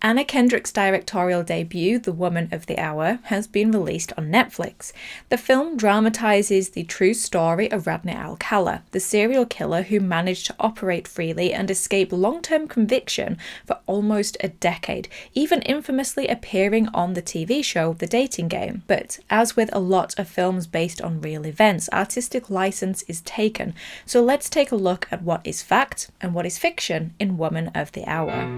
Anna Kendrick's directorial debut, The Woman of the Hour, has been released on Netflix. The film dramatizes the true story of Rodney Alcala, the serial killer who managed to operate freely and escape long-term conviction for almost a decade, even infamously appearing on the TV show The Dating Game. But as with a lot of films based on real events, artistic license is taken, so let's take a look at what is fact and what is fiction in Woman of the Hour.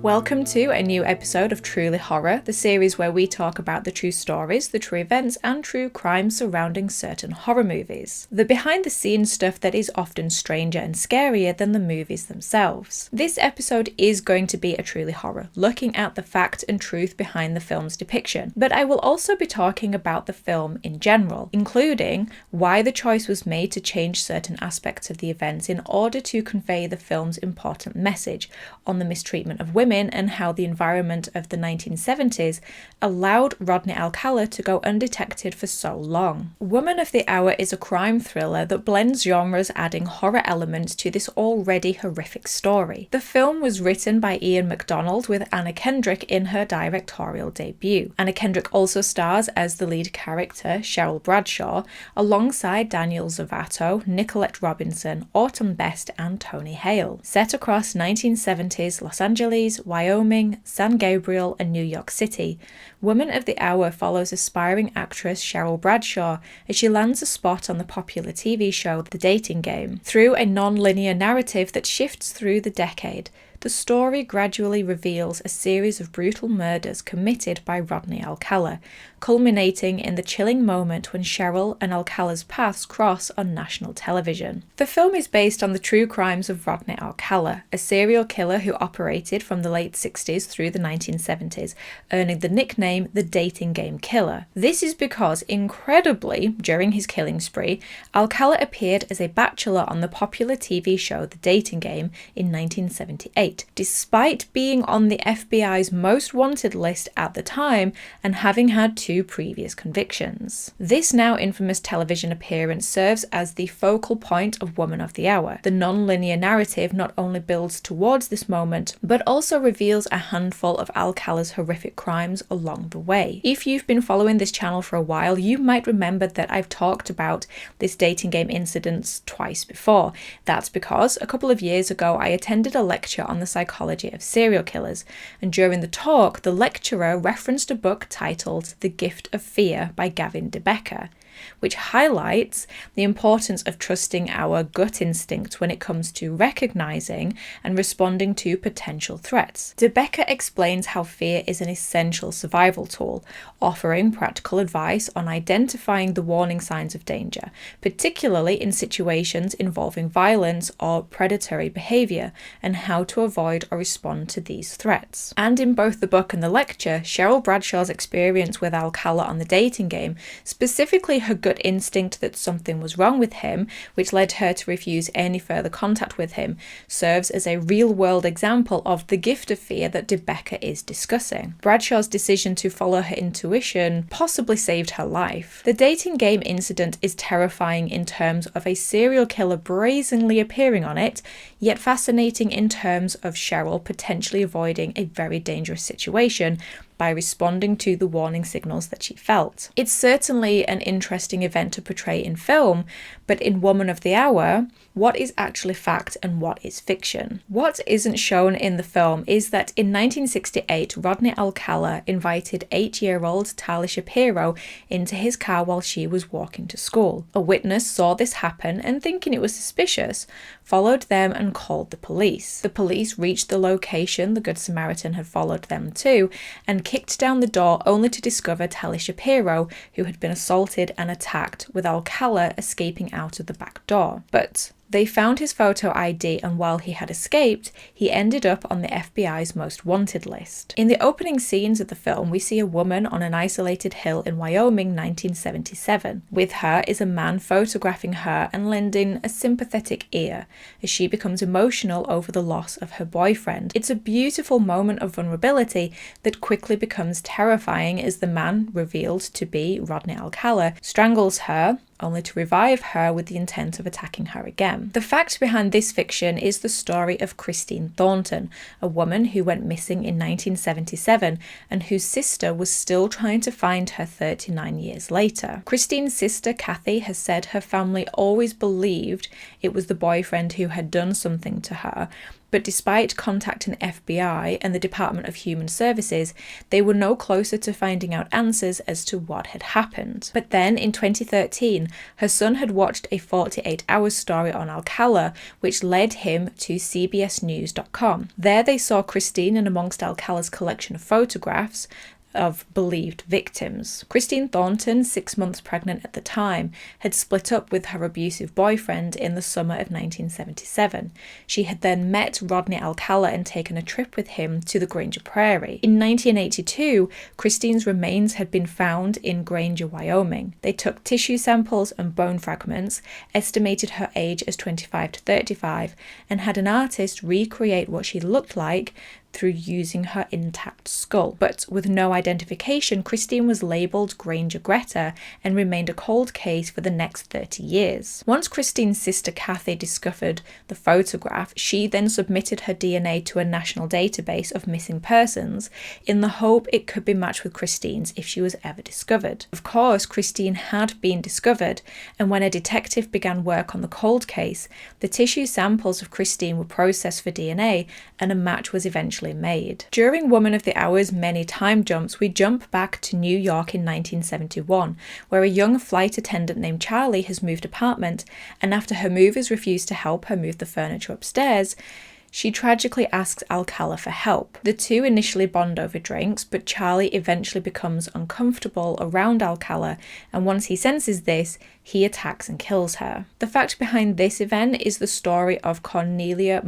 Welcome to a new episode of Truly Horror, the series where we talk about the true stories, the true events, and true crimes surrounding certain horror movies. The behind-the-scenes stuff that is often stranger and scarier than the movies themselves. This episode is going to be a Truly Horror, looking at the fact and truth behind the film's depiction, but I will also be talking about the film in general, including why the choice was made to change certain aspects of the events in order to convey the film's important message on the mistreatment of women and how the environment of the 1970s allowed Rodney Alcala to go undetected for so long. Woman of the Hour is a crime thriller that blends genres, adding horror elements to this already horrific story. The film was written by Ian McDonald with Anna Kendrick in her directorial debut. Anna Kendrick also stars as the lead character, Sheryl Bradshaw, alongside Daniel Zovatto, Nicolette Robinson, Autumn Best, and Tony Hale. Set across 1970s Los Angeles, Wyoming, San Gabriel, and New York City, Woman of the Hour follows aspiring actress Sheryl Bradshaw as she lands a spot on the popular TV show The Dating Game. Through a non-linear narrative that shifts through the decade, the story gradually reveals a series of brutal murders committed by Rodney Alcala, culminating in the chilling moment when Cheryl and Alcala's paths cross on national television. The film is based on the true crimes of Rodney Alcala, a serial killer who operated from the late 60s through the 1970s, earning the nickname the Dating Game Killer. This is because, incredibly, during his killing spree, Alcala appeared as a bachelor on the popular TV show The Dating Game in 1978, despite being on the FBI's most wanted list at the time and having had 2 previous convictions. This now infamous television appearance serves as the focal point of Woman of the Hour. The non-linear narrative not only builds towards this moment, but also reveals a handful of Alcala's horrific crimes along the way. If you've been following this channel for a while, you might remember that I've talked about this dating game incident twice before. That's because a couple of years ago I attended a lecture on the psychology of serial killers, and during the talk the lecturer referenced a book titled The Gift of Fear by Gavin DeBecker, which highlights the importance of trusting our gut instinct when it comes to recognizing and responding to potential threats. DeBecker explains how fear is an essential survival tool, offering practical advice on identifying the warning signs of danger, particularly in situations involving violence or predatory behavior, and how to avoid or respond to these threats. And in both the book and the lecture, Cheryl Bradshaw's experience with Alcala on The Dating Game, specifically her gut instinct that something was wrong with him, which led her to refuse any further contact with him, serves as a real-world example of the gift of fear that DeBecker is discussing. Bradshaw's decision to follow her intuition possibly saved her life. The Dating Game incident is terrifying in terms of a serial killer brazenly appearing on it, yet fascinating in terms of Cheryl potentially avoiding a very dangerous situation by responding to the warning signals that she felt. It's certainly an interesting event to portray in film, but in Woman of the Hour, what is actually fact and what is fiction? What isn't shown in the film is that in 1968, Rodney Alcala invited 8-year-old Talia Shapiro into his car while she was walking to school. A witness saw this happen and, thinking it was suspicious, followed them and called the police. The police reached the location the Good Samaritan had followed them to and kicked down the door only to discover Talia Shapiro, who had been assaulted and attacked, with Alcala escaping out of the back door. But they found his photo ID, and while he had escaped, he ended up on the FBI's most wanted list. In the opening scenes of the film, we see a woman on an isolated hill in Wyoming, 1977. With her is a man photographing her and lending a sympathetic ear as she becomes emotional over the loss of her boyfriend. It's a beautiful moment of vulnerability that quickly becomes terrifying as the man, revealed to be Rodney Alcala, strangles her only to revive her with the intent of attacking her again. The fact behind this fiction is the story of Christine Thornton, a woman who went missing in 1977 and whose sister was still trying to find her 39 years later. Christine's sister Kathy has said her family always believed it was the boyfriend who had done something to her, but despite contacting the FBI and the Department of Human Services, they were no closer to finding out answers as to what had happened. But then, in 2013, her son had watched a 48-hour story on Alcala, which led him to CBSNews.com. There they saw Christine in amongst Alcala's collection of photographs of believed victims. Christine Thornton, 6 months pregnant at the time, had split up with her abusive boyfriend in the summer of 1977. She had then met Rodney Alcala and taken a trip with him to the Granger Prairie. In 1982, Christine's remains had been found in Granger, Wyoming. They took tissue samples and bone fragments, estimated her age as 25 to 35, and had an artist recreate what she looked like through using her intact skull. But with no identification, Christine was labelled Granger Greta and remained a cold case for the next 30 years. Once Christine's sister Kathy discovered the photograph, she then submitted her DNA to a national database of missing persons in the hope it could be matched with Christine's if she was ever discovered. Of course, Christine had been discovered, and when a detective began work on the cold case, the tissue samples of Christine were processed for DNA and a match was eventually made. During Woman of the Hour's many time jumps, we jump back to New York in 1971, where a young flight attendant named Charlie has moved apartment, and after her movers refuse to help her move the furniture upstairs, she tragically asks Alcala for help. The two initially bond over drinks, but Charlie eventually becomes uncomfortable around Alcala, and once he senses this, he attacks and kills her. The fact behind this event is the story of Cornelia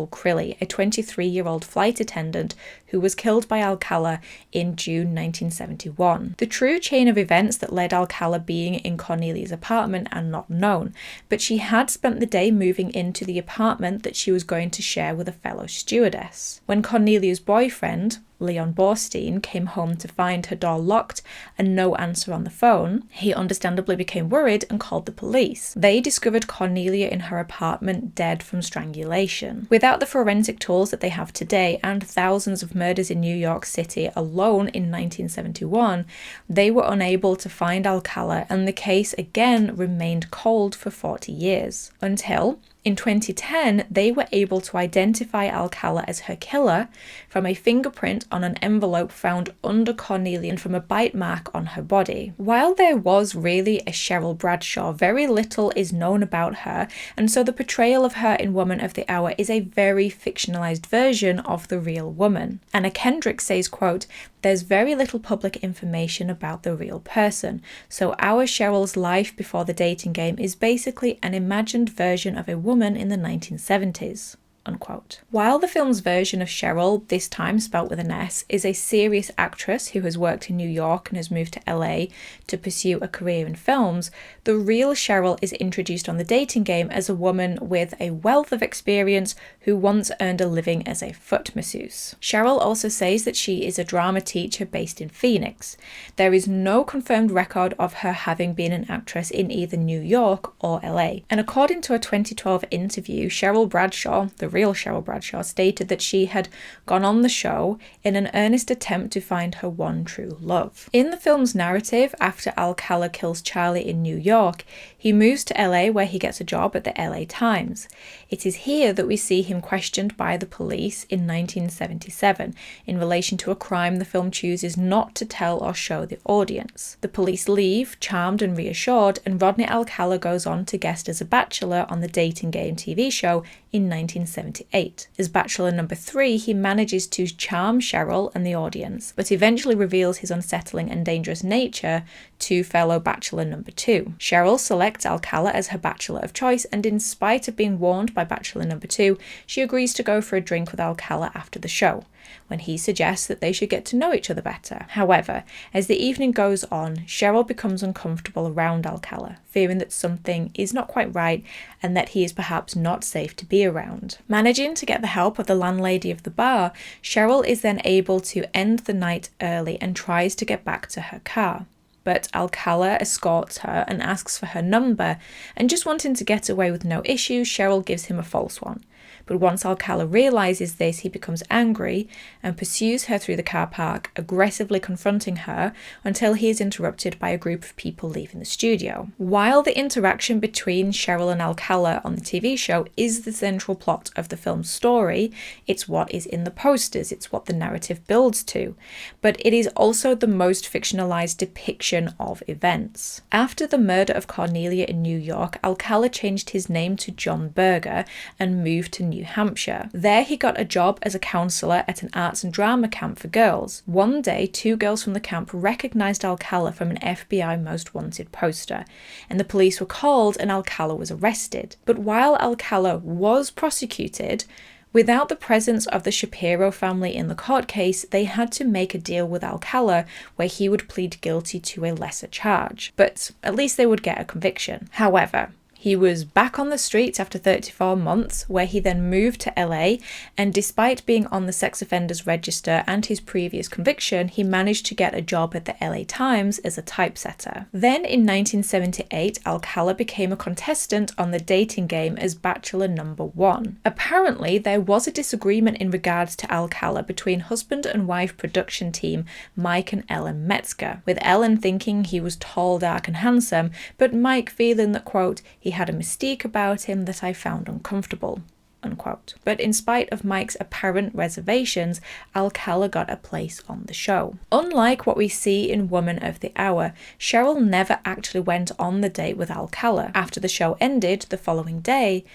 Crilly, a 23-year-old flight attendant who was killed by Alcala in June 1971. The true chain of events that led Alcala being in Cornelia's apartment are not known, but she had spent the day moving into the apartment that she was going to share with a fellow stewardess. When Cornelia's boyfriend, Leon Borstein, came home to find her door locked and no answer on the phone, he understandably became worried and called the police. They discovered Cornelia in her apartment dead from strangulation. Without the forensic tools that they have today and thousands of murders in New York City alone in 1971, they were unable to find Alcala, and the case again remained cold for 40 years. Until in 2010, they were able to identify Alcala as her killer from a fingerprint on an envelope found under Cornelia and from a bite mark on her body. While there was really a Sheryl Bradshaw, very little is known about her, and so the portrayal of her in Woman of the Hour is a very fictionalized version of the real woman. Anna Kendrick says, quote, "There's very little public information about the real person, so our Cheryl's life before the dating game is basically an imagined version of a woman in the 1970s. Unquote. While the film's version of Cheryl, this time spelt with an S, is a serious actress who has worked in New York and has moved to LA to pursue a career in films, the real Cheryl is introduced on the dating game as a woman with a wealth of experience who once earned a living as a foot masseuse. Cheryl also says that she is a drama teacher based in Phoenix. There is no confirmed record of her having been an actress in either New York or LA. And according to a 2012 interview, Sheryl Bradshaw, the real Cheryl Bradshaw, stated that she had gone on the show in an earnest attempt to find her one true love. In the film's narrative, after Alcala kills Charlie in New York, he moves to LA where he gets a job at the LA Times. It is here that we see him questioned by the police in 1977 in relation to a crime the film chooses not to tell or show the audience. The police leave, charmed and reassured, and Rodney Alcala goes on to guest as a bachelor on the dating game TV show in 1978. As bachelor number 3, he manages to charm Cheryl and the audience, but eventually reveals his unsettling and dangerous nature to fellow bachelor number 2. Cheryl selects Alcala as her bachelor of choice, and in spite of being warned by bachelor number 2, she agrees to go for a drink with Alcala after the show, when he suggests that they should get to know each other better. However, as the evening goes on, Cheryl becomes uncomfortable around Alcala, fearing that something is not quite right and that he is perhaps not safe to be around. Managing to get the help of the landlady of the bar, Cheryl is then able to end the night early and tries to get back to her car. but Alcala escorts her and asks for her number, and just wanting to get away with no issue, Cheryl gives him a false one. But once Alcala realises this, he becomes angry and pursues her through the car park, aggressively confronting her until he is interrupted by a group of people leaving the studio. While the interaction between Cheryl and Alcala on the TV show is the central plot of the film's story, it's what is in the posters, it's what the narrative builds to, but it is also the most fictionalized depiction of events. After the murder of Cornelia in New York, Alcala changed his name to John Berger and moved to New Hampshire. There he got a job as a counsellor at an arts and drama camp for girls. One day, 2 girls from the camp recognised Alcala from an FBI Most Wanted poster, and the police were called and Alcala was arrested. But while Alcala was prosecuted, without the presence of the Shapiro family in the court case, they had to make a deal with Alcala where he would plead guilty to a lesser charge. But at least they would get a conviction. However, he was back on the streets after 34 months, where he then moved to LA, and despite being on the sex offenders register and his previous conviction, he managed to get a job at the LA Times as a typesetter. Then in 1978, Alcala became a contestant on the dating game as Bachelor Number 1. Apparently, there was a disagreement in regards to Alcala between husband and wife production team Mike and Ellen Metzger, with Ellen thinking he was tall, dark and handsome, but Mike feeling that, quote, he had a mystique about him that I found uncomfortable, unquote. But in spite of Mike's apparent reservations, Alcala got a place on the show. Unlike what we see in Woman of the Hour, Cheryl never actually went on the date with Alcala. After the show ended the following day,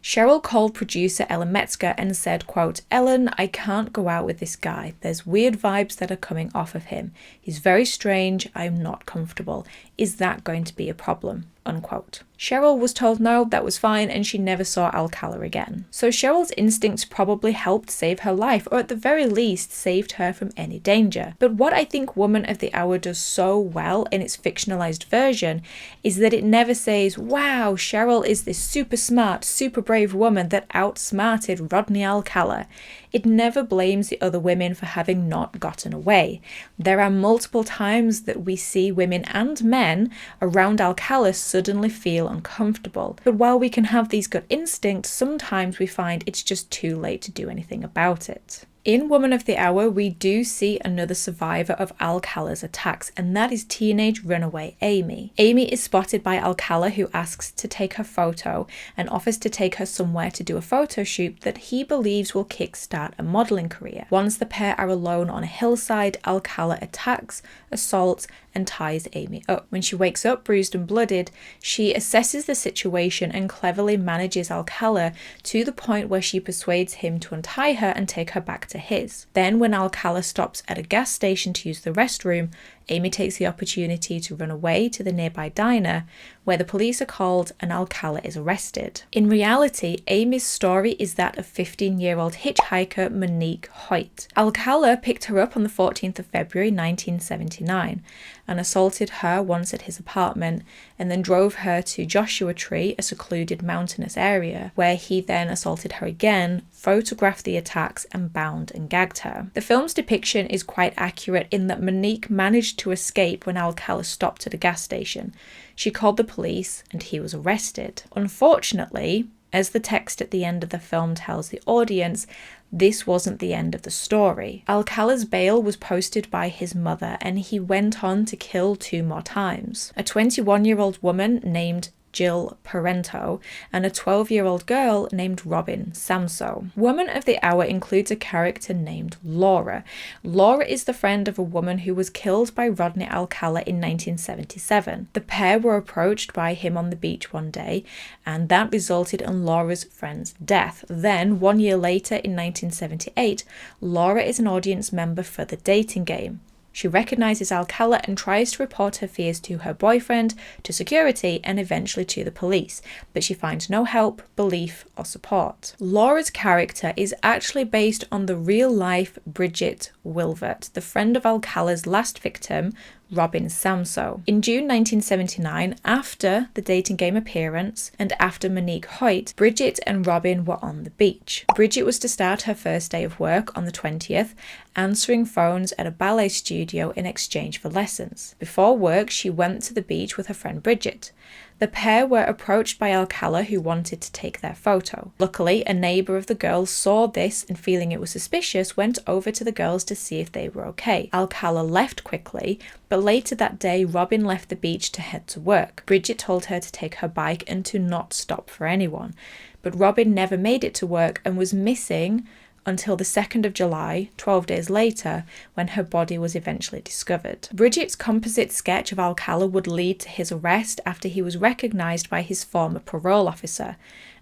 Cheryl called producer Ellen Metzger and said, quote, Ellen, I can't go out with this guy. There's weird vibes that are coming off of him. He's very strange. I'm not comfortable. Is that going to be a problem? Unquote. Cheryl was told no, that was fine, and she never saw Alcala again. So Cheryl's instincts probably helped save her life, or at the very least saved her from any danger. But what I think Woman of the Hour does so well in its fictionalized version is that it never says, wow, Cheryl is this super smart, super brave woman that outsmarted Rodney Alcala. It never blames the other women for having not gotten away. There are multiple times that we see women and men around Alcala suddenly feel uncomfortable. But while we can have these gut instincts, sometimes we find it's just too late to do anything about it. In Woman of the Hour, we do see another survivor of Alcala's attacks, and that is teenage runaway Amy. Amy is spotted by Alcala, who asks to take her photo and offers to take her somewhere to do a photo shoot that he believes will kickstart a modelling career. Once the pair are alone on a hillside, Alcala attacks, assaults, and ties Amy up. When she wakes up bruised and blooded, she assesses the situation and cleverly manages Alcala to the point where she persuades him to untie her and take her back to his. Then when Alcala stops at a gas station to use the restroom, Amy takes the opportunity to run away to the nearby diner, where the police are called and Alcala is arrested. In reality, Amy's story is that of 15-year-old hitchhiker Monique Hoyt. Alcala picked her up on the 14th of February 1979 and assaulted her once at his apartment, and then drove her to Joshua Tree, a secluded mountainous area, where he then assaulted her again, photographed the attacks, and bound and gagged her. The film's depiction is quite accurate in that Monique managed to escape when Alcala stopped at a gas station. She called the police and he was arrested. Unfortunately, as the text at the end of the film tells the audience, this wasn't the end of the story. Alcala's bail was posted by his mother, and he went on to kill 2 more times. A 21-year-old woman named Jill Parento, and a 12-year-old girl named Robin Samsoe. Woman of the Hour includes a character named Laura. Laura is the friend of a woman who was killed by Rodney Alcala in 1977. The pair were approached by him on the beach one day, and that resulted in Laura's friend's death. Then, 1 year later in 1978, Laura is an audience member for the dating game. She recognizes Alcala and tries to report her fears to her boyfriend, to security, and eventually to the police, but she finds no help, belief, or support. Laura's character is actually based on the real-life Bridget Wilvert, the friend of Alcala's last victim, Robin Samsoe. In June 1979, after the dating game appearance and after Monique Hoyt, Bridget and Robin were on the beach. Bridget was to start her first day of work on the 20th, answering phones at a ballet studio in exchange for lessons. Before work, she went to the beach with her friend Bridget. The pair were approached by Alcala, who wanted to take their photo. Luckily, a neighbour of the girls saw this and, feeling it was suspicious, went over to the girls to see if they were okay. Alcala left quickly, but later that day, Robin left the beach to head to work. Bridget told her to take her bike and to not stop for anyone. But Robin never made it to work and was missing until the 2nd of July, 12 days later, when her body was eventually discovered. Bridget's composite sketch of Alcala would lead to his arrest after he was recognised by his former parole officer.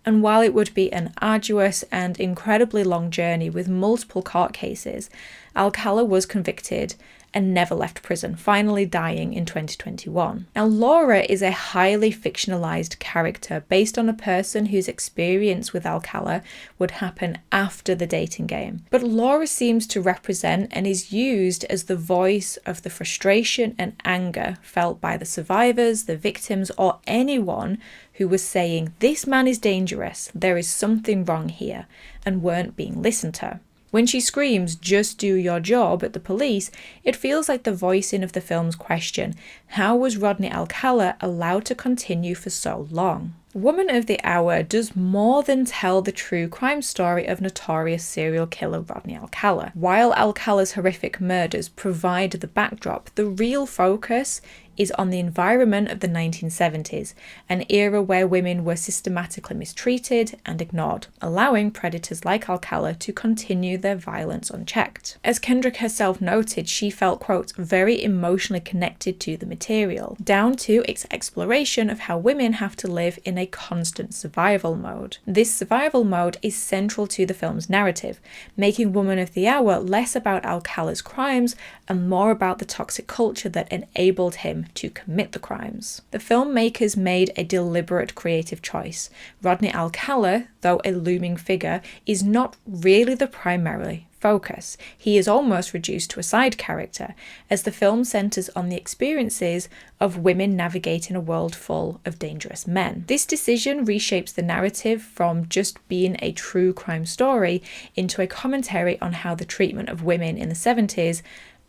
And while it would be an arduous and incredibly long journey with multiple court cases, Alcala was convicted and never left prison, finally dying in 2021. Now, Laura is a highly fictionalized character based on a person whose experience with Alcala would happen after the dating game. But Laura seems to represent and is used as the voice of the frustration and anger felt by the survivors, the victims, or anyone who was saying, "This man is dangerous, there is something wrong here," and weren't being listened to. When she screams, "Just do your job," at the police, it feels like the voicing of the film's question, how was Rodney Alcala allowed to continue for so long? Woman of the Hour does more than tell the true crime story of notorious serial killer Rodney Alcala. While Alcala's horrific murders provide the backdrop, the real focus is on the environment of the 1970s, an era where women were systematically mistreated and ignored, allowing predators like Alcala to continue their violence unchecked. As Kendrick herself noted, she felt, quote, very emotionally connected to the material, down to its exploration of how women have to live in a constant survival mode. This survival mode is central to the film's narrative, making Woman of the Hour less about Alcala's crimes and more about the toxic culture that enabled him to commit the crimes. The filmmakers made a deliberate creative choice. Rodney Alcala, though a looming figure, is not really the primary focus. He is almost reduced to a side character, as the film centers on the experiences of women navigating a world full of dangerous men. This decision reshapes the narrative from just being a true crime story into a commentary on how the treatment of women in the 70s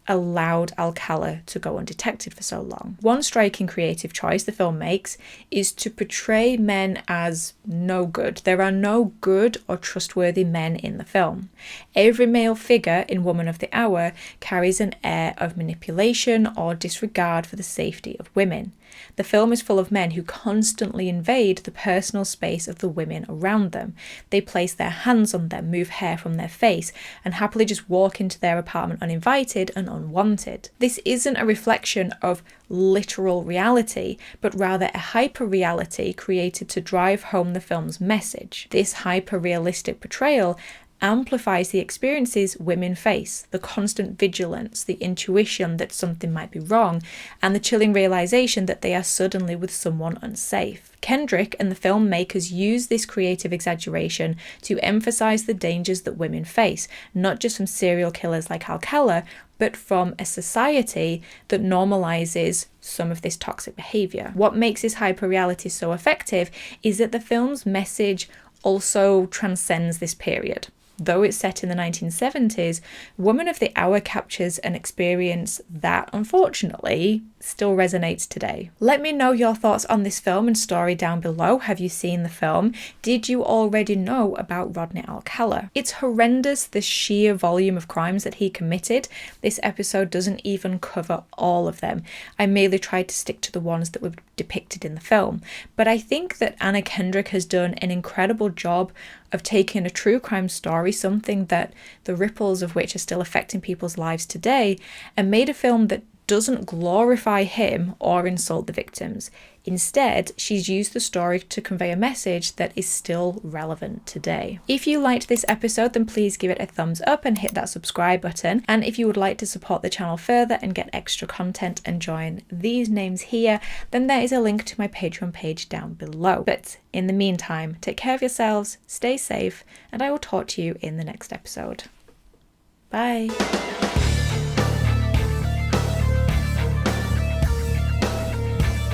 allowed Alcala to go undetected for so long. One striking creative choice the film makes is to portray men as no good. There are no good or trustworthy men in the film. Every male figure in Woman of the Hour carries an air of manipulation or disregard for the safety of women. The film is full of men who constantly invade the personal space of the women around them. They place their hands on them, move hair from their face, and happily just walk into their apartment uninvited and unwanted. This isn't a reflection of literal reality, but rather a hyper-reality created to drive home the film's message. This hyper-realistic portrayal amplifies the experiences women face, the constant vigilance, the intuition that something might be wrong, and the chilling realization that they are suddenly with someone unsafe. Kendrick and the filmmakers use this creative exaggeration to emphasize the dangers that women face, not just from serial killers like Alcala, but from a society that normalizes some of this toxic behavior. What makes this hyper-reality so effective is that the film's message also transcends this period. Though it's set in the 1970s, Woman of the Hour captures an experience that, unfortunately, still resonates today. Let me know your thoughts on this film and story down below. Have you seen the film? Did you already know about Rodney Alcala? It's horrendous, the sheer volume of crimes that he committed. This episode doesn't even cover all of them. I merely tried to stick to the ones that were depicted in the film. But I think that Anna Kendrick has done an incredible job of taking a true crime story, something that the ripples of which are still affecting people's lives today, and made a film that doesn't glorify him or insult the victims. Instead, she's used the story to convey a message that is still relevant today. If you liked this episode, then please give it a thumbs up and hit that subscribe button. And if you would like to support the channel further and get extra content and join these names here, then there is a link to my Patreon page down below. But in the meantime, take care of yourselves, stay safe, and I will talk to you in the next episode. Bye.